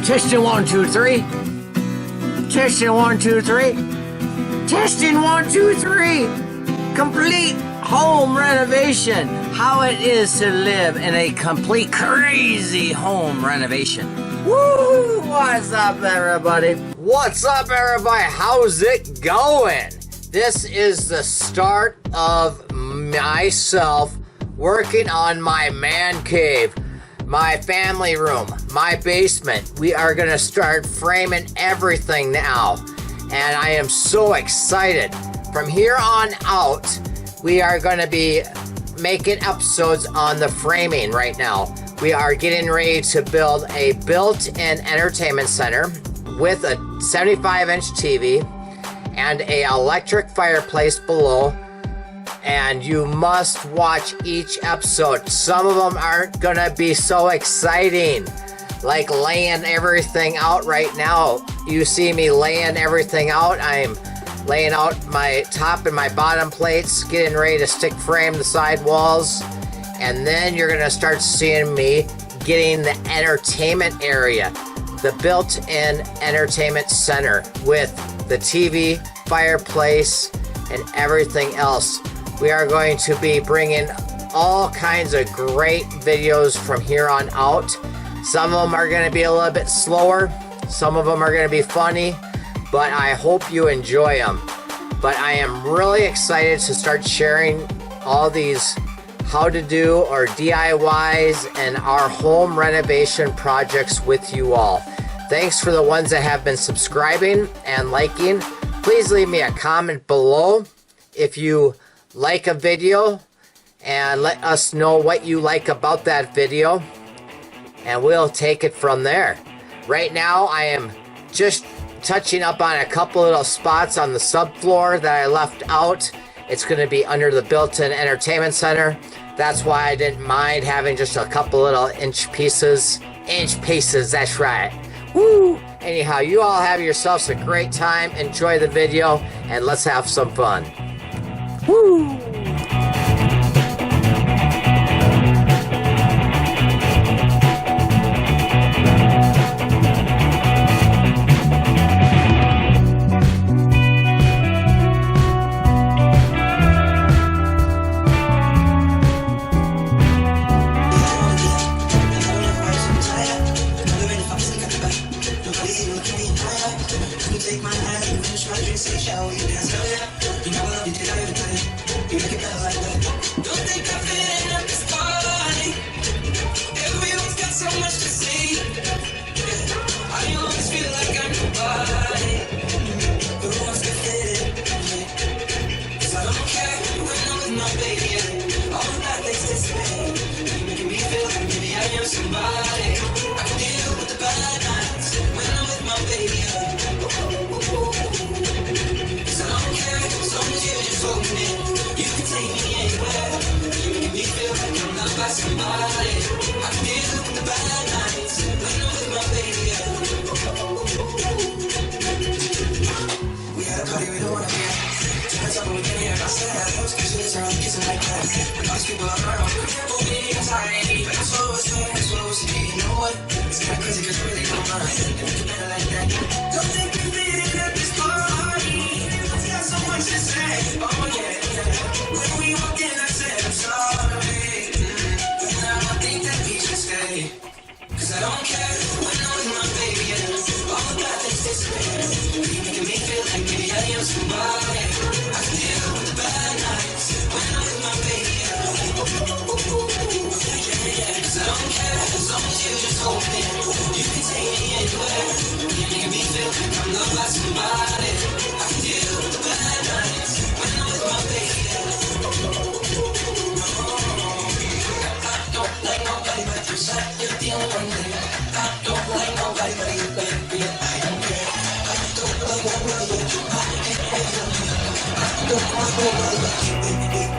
Testing 1, 2, 3. Testing 1, 2, 3. Testing 1, 2, 3. Complete home renovation. How it is to live in a complete crazy home renovation. Woo! What's up, everybody? What's up, everybody? How's it going? This is the start of myself working on my man cave, my family room, my basement. We are gonna start framing everything now, and I am so excited. From here on out, we are gonna be making episodes on the framing right now. We are getting ready to build a built-in entertainment center with a 75-inch TV and a electric fireplace below, and you must watch each episode. Some of them aren't gonna be so exciting, like laying everything out right now. You see me laying everything out. I'm laying out my top and my bottom plates, getting ready to stick frame the side walls, and then you're gonna start seeing me getting the entertainment area, the built-in entertainment center with the TV, fireplace, and everything else. We are going to be bringing all kinds of great videos from here on out. Some of them are going to be a little bit slower. Some of them are going to be funny, but I hope you enjoy them. But I am really excited to start sharing all these how to do or DIYs and our home renovation projects with you all. Thanks for the ones that have been subscribing and liking. Please leave me a comment below if you like a video and let us know what you like about that video, and we'll take it from there. Right now I am just touching up on a couple little spots on the subfloor that I left out. It's going to be under the built-in entertainment center. That's why I didn't mind having just a couple little inch pieces, that's right. Woo! Anyhow, you all have yourselves a great time. Enjoy the video, and let's have some fun. Woo! Don't